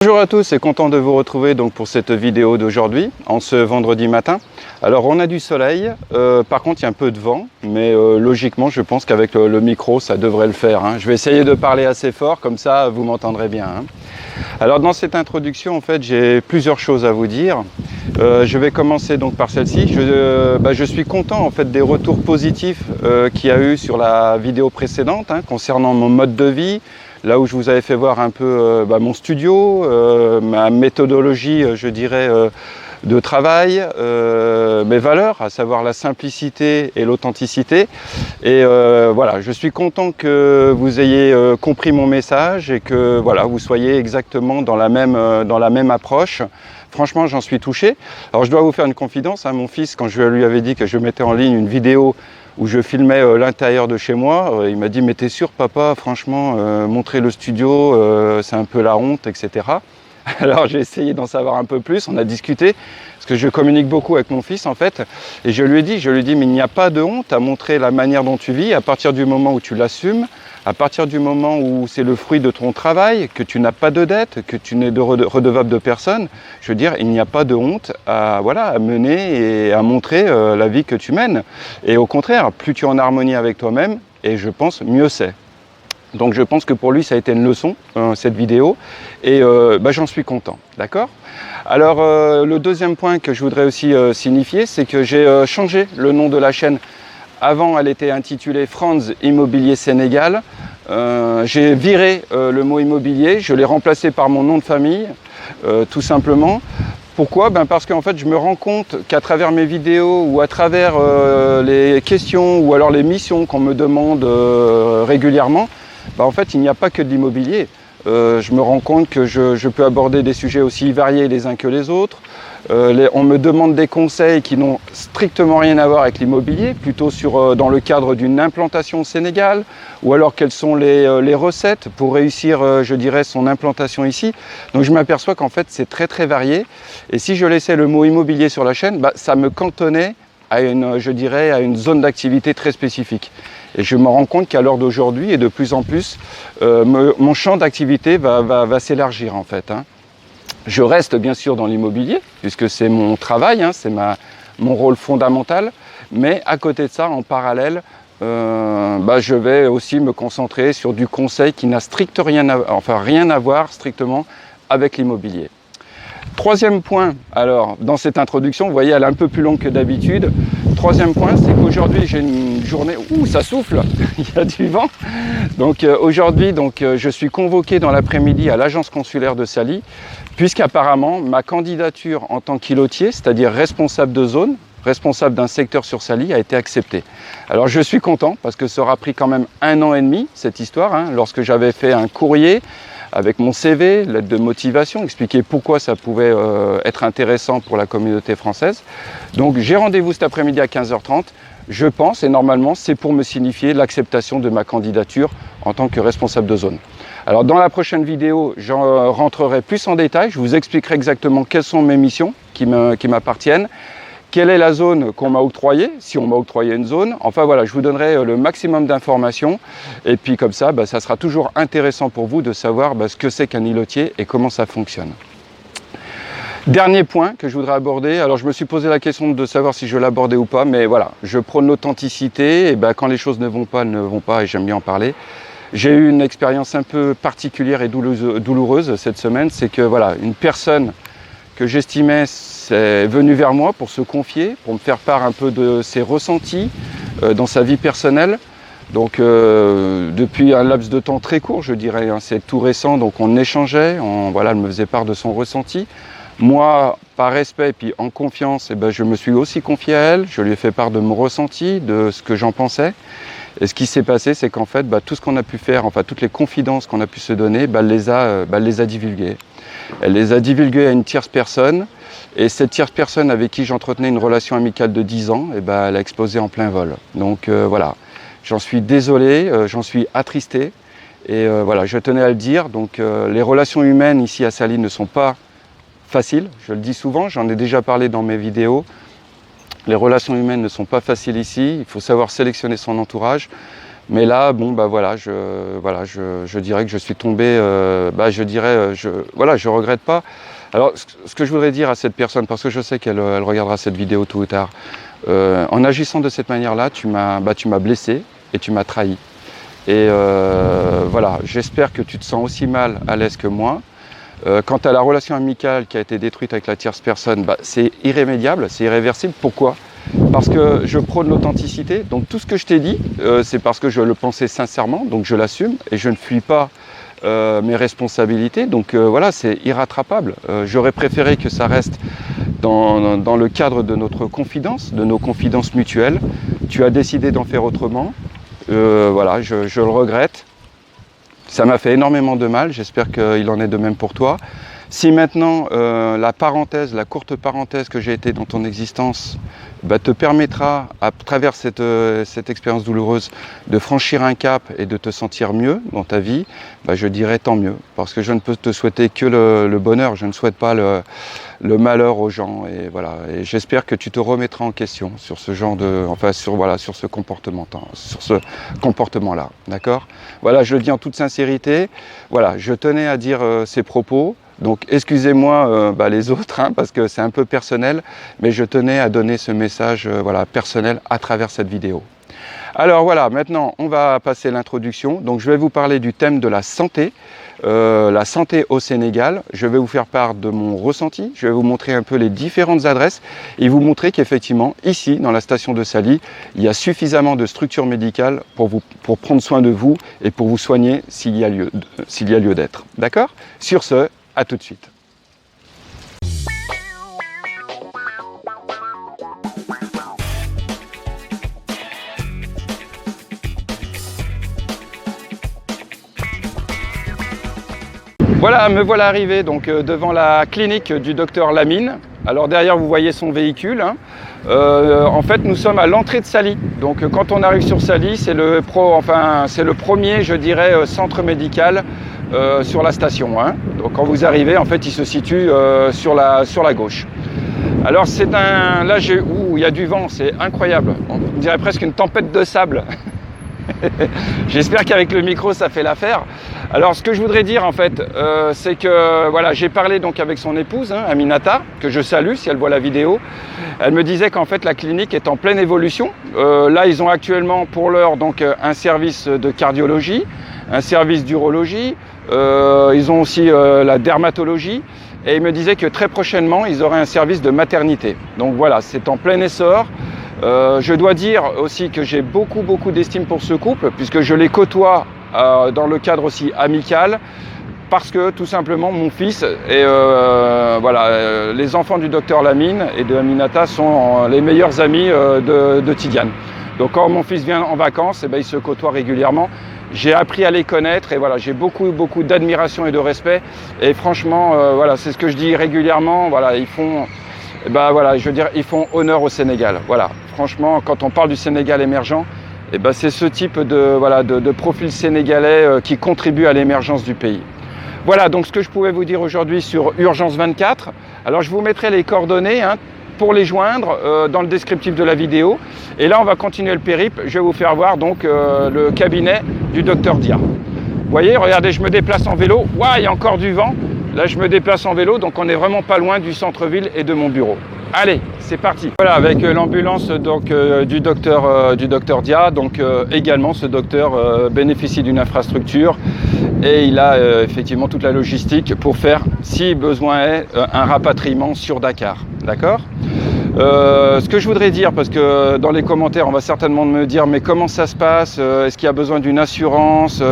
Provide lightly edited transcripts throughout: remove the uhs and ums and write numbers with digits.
Bonjour à tous et content de vous retrouver donc pour cette vidéo d'aujourd'hui, en ce vendredi matin. Alors on a du soleil, par contre il y a un peu de vent, mais logiquement je pense qu'avec le micro ça devrait le faire. Je vais essayer de parler assez fort, comme ça vous m'entendrez bien. Alors dans cette introduction en fait j'ai plusieurs choses à vous dire. Je vais commencer donc par celle-ci. Je suis content en fait des retours positifs qu'il y a eu sur la vidéo précédente concernant mon mode de vie. Là où je vous avais fait voir un peu mon studio, ma méthodologie, je dirais, de travail, mes valeurs, à savoir la simplicité et l'authenticité. Et voilà, je suis content que vous ayez compris mon message et que voilà, vous soyez exactement dans la même approche. Franchement, j'en suis touché. Alors, je dois vous faire une confidence. Mon fils, quand je lui avais dit que je mettais en ligne une vidéo où je filmais l'intérieur de chez moi, il m'a dit « Mais t'es sûr, papa, franchement, montrer le studio, c'est un peu la honte, etc. » Alors j'ai essayé d'en savoir un peu plus, on a discuté, parce que je communique beaucoup avec mon fils en fait, et je lui ai dit « Mais il n'y a pas de honte à montrer la manière dont tu vis, à partir du moment où tu l'assumes, à partir du moment où c'est le fruit de ton travail, que tu n'as pas de dette, que tu n'es redevable de personne, je veux dire, il n'y a pas de honte à mener et à montrer la vie que tu mènes. Et au contraire, plus tu es en harmonie avec toi-même, et je pense, mieux c'est. Donc je pense que pour lui ça a été une leçon, cette vidéo, et j'en suis content, d'accord? Alors le deuxième point que je voudrais aussi signifier, c'est que j'ai changé le nom de la chaîne. Avant elle était intitulée Franz Immobilier Sénégal. J'ai viré le mot immobilier, je l'ai remplacé par mon nom de famille, tout simplement. Pourquoi? Parce qu'en fait je me rends compte qu'à travers mes vidéos ou à travers les questions ou alors les missions qu'on me demande régulièrement, en fait, il n'y a pas que de l'immobilier. Je me rends compte que je peux aborder des sujets aussi variés les uns que les autres. On me demande des conseils qui n'ont strictement rien à voir avec l'immobilier, plutôt dans le cadre d'une implantation au Sénégal, ou alors quelles sont les recettes pour réussir, je dirais, son implantation ici. Donc je m'aperçois qu'en fait, c'est très très varié. Et si je laissais le mot immobilier sur la chaîne, ça me cantonnait à une zone d'activité très spécifique. Et je me rends compte qu'à l'heure d'aujourd'hui et de plus en plus, mon champ d'activité va s'élargir en fait. Je reste bien sûr dans l'immobilier, puisque c'est mon travail, c'est mon rôle fondamental, mais à côté de ça, en parallèle, je vais aussi me concentrer sur du conseil qui n'a rien à voir strictement avec l'immobilier. Troisième point, alors dans cette introduction, vous voyez elle est un peu plus longue que d'habitude. Troisième point, c'est qu'aujourd'hui j'ai une journée, ça souffle, il y a du vent. Donc aujourd'hui, je suis convoqué dans l'après-midi à l'agence consulaire de Saly, puisqu'apparemment ma candidature en tant qu'îlotier, c'est-à-dire responsable de zone, responsable d'un secteur sur Saly, a été acceptée. Alors je suis content parce que ça aura pris quand même 1 an et demi cette histoire, lorsque j'avais fait un courrier avec mon CV, lettre de motivation, expliquer pourquoi ça pouvait être intéressant pour la communauté française. Donc j'ai rendez-vous cet après-midi à 15h30, je pense, et normalement c'est pour me signifier l'acceptation de ma candidature en tant que responsable de zone. Alors dans la prochaine vidéo, j'en rentrerai plus en détail, je vous expliquerai exactement quelles sont mes missions qui m'appartiennent, quelle est la zone qu'on m'a octroyée, si on m'a octroyé une zone. Enfin voilà, je vous donnerai le maximum d'informations. Et puis comme ça, ça sera toujours intéressant pour vous de savoir ce que c'est qu'un îlotier et comment ça fonctionne. Dernier point que je voudrais aborder. Alors je me suis posé la question de savoir si je l'abordais ou pas. Mais voilà, je prône l'authenticité. Et quand les choses ne vont pas, elles ne vont pas et j'aime bien en parler. J'ai eu une expérience un peu particulière et douloureuse cette semaine. C'est que voilà, une personne que j'estimais est venue vers moi pour se confier, pour me faire part un peu de ses ressentis dans sa vie personnelle. Donc depuis un laps de temps très court, je dirais, c'est tout récent, donc on échangeait, elle me faisait part de son ressenti. Moi, par respect et puis en confiance, je me suis aussi confié à elle, je lui ai fait part de mon ressenti, de ce que j'en pensais. Et ce qui s'est passé, c'est qu'en fait, tout ce qu'on a pu faire, toutes les confidences qu'on a pu se donner, elle les a divulguées. Elle les a divulguées à une tierce personne, et cette tierce personne avec qui j'entretenais une relation amicale de 10 ans, elle a explosé en plein vol. Donc voilà, j'en suis désolé, j'en suis attristé, et je tenais à le dire. Donc les relations humaines ici à Saly ne sont pas faciles, je le dis souvent, j'en ai déjà parlé dans mes vidéos. Les relations humaines ne sont pas faciles ici, il faut savoir sélectionner son entourage. Mais là, bon, bah voilà, je dirais que je suis tombé, je regrette pas. Alors, ce que je voudrais dire à cette personne, parce que je sais qu'elle regardera cette vidéo tôt ou tard, en agissant de cette manière-là, tu m'as blessé et tu m'as trahi. Et voilà, j'espère que tu te sens aussi mal à l'aise que moi. Quant à la relation amicale qui a été détruite avec la tierce personne, c'est irrémédiable, c'est irréversible. Pourquoi ? Parce que je prône l'authenticité. Donc tout ce que je t'ai dit, c'est parce que je le pensais sincèrement, donc je l'assume et je ne fuis pas mes responsabilités. Donc voilà, c'est irrattrapable. J'aurais préféré que ça reste dans le cadre de notre confidence, de nos confidences mutuelles. Tu as décidé d'en faire autrement. Voilà, je le regrette. Ça m'a fait énormément de mal, j'espère qu'il en est de même pour toi. Si maintenant la courte parenthèse que j'ai été dans ton existence te permettra, à travers cette expérience douloureuse, de franchir un cap et de te sentir mieux dans ta vie, je dirais tant mieux. Parce que je ne peux te souhaiter que le bonheur, je ne souhaite pas le malheur aux gens. Et voilà. Et j'espère que tu te remettras en question sur ce genre sur ce comportement-là. D'accord ? Voilà, je le dis en toute sincérité. Voilà, je tenais à dire ces propos. Donc excusez-moi les autres, parce que c'est un peu personnel, mais je tenais à donner ce message personnel à travers cette vidéo. Alors voilà, maintenant on va passer l'introduction. Donc je vais vous parler du thème de la santé au Sénégal. Je vais vous faire part de mon ressenti, je vais vous montrer un peu les différentes adresses et vous montrer qu'effectivement ici dans la station de Saly, il y a suffisamment de structures médicales pour prendre soin de vous et pour vous soigner s'il y a lieu d'être. D'accord ? Sur ce, à tout de suite. Voilà, me voilà arrivé donc devant la clinique du docteur Lamine. Alors derrière vous voyez son véhicule. En fait nous sommes à l'entrée de Saly. Donc quand on arrive sur Saly, c'est le premier, je dirais, centre médical sur la station. Donc quand vous arrivez, en fait il se situe sur la gauche. Alors il y a du vent, c'est incroyable. On dirait presque une tempête de sable. J'espère qu'avec le micro ça fait l'affaire. Alors ce que je voudrais dire en fait, c'est que voilà, j'ai parlé donc avec son épouse, Aminata, que je salue si elle voit la vidéo. Elle me disait qu'en fait la clinique est en pleine évolution. Là ils ont actuellement pour l'heure donc un service de cardiologie, un service d'urologie, ils ont aussi la dermatologie. Et il me disait que très prochainement ils auraient un service de maternité. Donc voilà, c'est en plein essor. Je dois dire aussi que j'ai beaucoup d'estime pour ce couple, puisque je les côtoie dans le cadre aussi amical, parce que tout simplement mon fils et les enfants du docteur Lamine et de Aminata sont les meilleurs amis de Tidiane. Donc quand mon fils vient en vacances, ils se côtoient régulièrement. J'ai appris à les connaître et voilà, j'ai beaucoup d'admiration et de respect. Et franchement, c'est ce que je dis régulièrement. Voilà, ils font honneur au Sénégal. Voilà, franchement, quand on parle du Sénégal émergent, c'est ce type de profil sénégalais qui contribue à l'émergence du pays. Voilà, donc ce que je pouvais vous dire aujourd'hui sur Urgence 24. Alors je vous mettrai les coordonnées pour les joindre dans le descriptif de la vidéo. Et là, on va continuer le périple. Je vais vous faire voir donc le cabinet du docteur Dia. Vous voyez, regardez, je me déplace en vélo. Waouh, il y a encore du vent. Là, je me déplace en vélo, donc on n'est vraiment pas loin du centre-ville et de mon bureau. Allez, c'est parti. Voilà, avec l'ambulance du docteur Dia. Donc également, ce docteur bénéficie d'une infrastructure et il a effectivement toute la logistique pour faire, si besoin est, un rapatriement sur Dakar. D'accord ? Ce que je voudrais dire, parce que dans les commentaires on va certainement me dire mais comment ça se passe, est-ce qu'il y a besoin d'une assurance,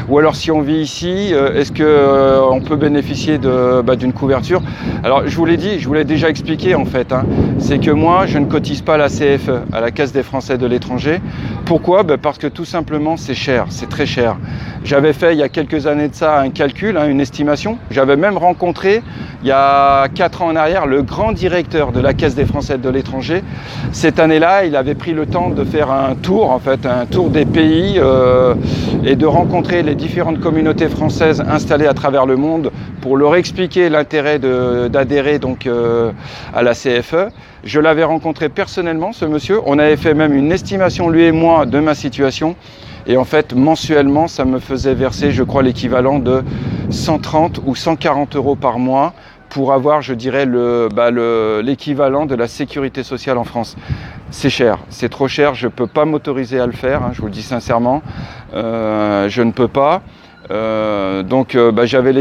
ou alors si on vit ici, est-ce qu'on peut bénéficier d'une couverture? Alors je vous l'ai dit, je vous l'ai déjà expliqué en fait, c'est que moi je ne cotise pas à la CFE, à la Caisse des Français de l'étranger. Pourquoi ? Parce que tout simplement c'est cher, c'est très cher. J'avais fait il y a quelques années de ça un calcul, une estimation. J'avais même rencontré il y a 4 ans en arrière le grand directeur de la Caisse des Français de l'étranger. Cette année-là, il avait pris le temps de faire un tour des pays et de rencontrer les différentes communautés françaises installées à travers le monde pour leur expliquer l'intérêt d'adhérer donc à la CFE. Je l'avais rencontré personnellement, ce monsieur. On avait fait même une estimation, lui et moi, de ma situation. Et en fait, mensuellement, ça me faisait verser, je crois, l'équivalent de 130 ou 140 euros par mois pour avoir, je dirais, l'équivalent de la sécurité sociale en France. C'est cher, c'est trop cher, je ne peux pas m'autoriser à le faire, hein, je vous le dis sincèrement, je ne peux pas. J'avais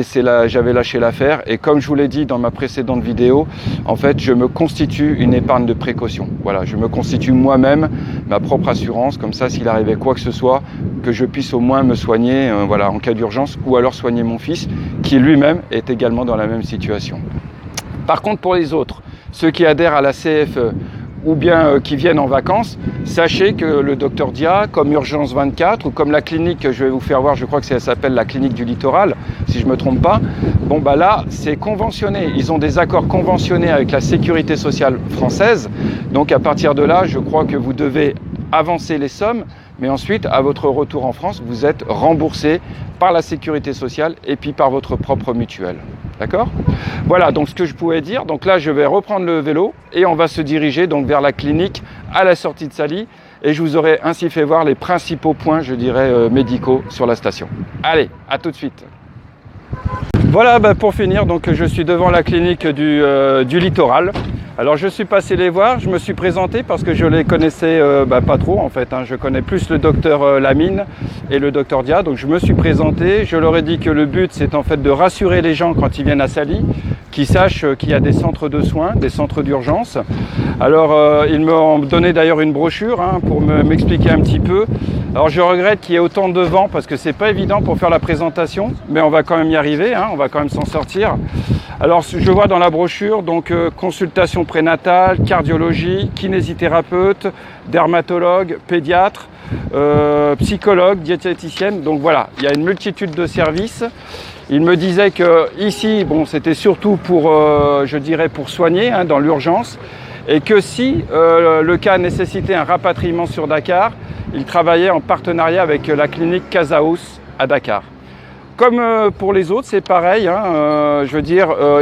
lâché l'affaire et comme je vous l'ai dit dans ma précédente vidéo, en fait je me constitue une épargne de précaution. Voilà, je me constitue moi-même ma propre assurance, comme ça s'il arrivait quoi que ce soit, que je puisse au moins me soigner en cas d'urgence ou alors soigner mon fils qui lui-même est également dans la même situation. Par contre pour les autres, ceux qui adhèrent à la CFE, ou bien qui viennent en vacances, sachez que le Docteur Dia, comme Urgence 24 ou comme la clinique que je vais vous faire voir, je crois que ça s'appelle la clinique du littoral, si je ne me trompe pas, là c'est conventionné, ils ont des accords conventionnés avec la sécurité sociale française, donc à partir de là, je crois que vous devez avancer les sommes, mais ensuite, à votre retour en France, vous êtes remboursé par la sécurité sociale et puis par votre propre mutuelle. D'accord ? Voilà donc ce que je pouvais dire. Donc là, je vais reprendre le vélo et on va se diriger donc vers la clinique à la sortie de Sally. Et je vous aurai ainsi fait voir les principaux points, je dirais, médicaux sur la station. Allez, à tout de suite. Voilà, pour finir, donc je suis devant la clinique du littoral. Alors je suis passé les voir, je me suis présenté parce que je les connaissais pas trop en fait, hein. Je connais plus le docteur Lamine et le docteur Dia, donc je me suis présenté, je leur ai dit que le but c'est en fait de rassurer les gens quand ils viennent à Sally, qu'ils sachent qu'il y a des centres de soins, des centres d'urgence. Alors ils m'ont donné d'ailleurs une brochure pour m'expliquer un petit peu. Alors je regrette qu'il y ait autant de vent parce que c'est pas évident pour faire la présentation, mais on va quand même y arriver, on va quand même s'en sortir. Alors je vois dans la brochure donc consultation prénatale, cardiologie, kinésithérapeute, dermatologue, pédiatre, psychologue, diététicienne. Donc voilà, il y a une multitude de services. Il me disait que ici, c'était surtout pour, je dirais, pour soigner dans l'urgence, et que si le cas nécessitait un rapatriement sur Dakar, il travaillait en partenariat avec la clinique Casaus à Dakar. Comme pour les autres, c'est pareil,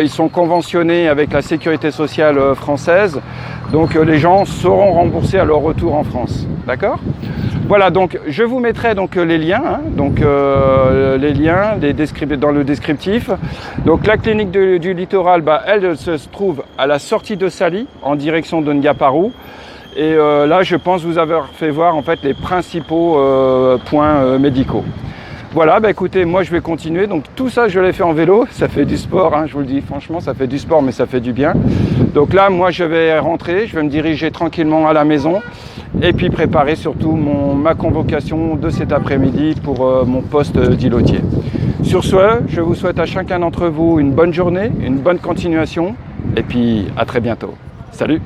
ils sont conventionnés avec la sécurité sociale française, donc les gens seront remboursés à leur retour en France, d'accord ? Voilà, donc je vous mettrai donc les liens, les liens dans le descriptif. Donc la clinique du littoral, elle se trouve à la sortie de Sally, en direction de Ngaparou. Et là, je pense vous avoir fait voir en fait les principaux points médicaux. Voilà, écoutez, moi je vais continuer. Donc tout ça, je l'ai fait en vélo. Ça fait du sport, je vous le dis franchement, ça fait du sport, mais ça fait du bien. Donc là, moi je vais rentrer, je vais me diriger tranquillement à la maison et puis préparer surtout ma convocation de cet après-midi pour mon poste d'îlotier. Sur ce, je vous souhaite à chacun d'entre vous une bonne journée, une bonne continuation et puis à très bientôt. Salut!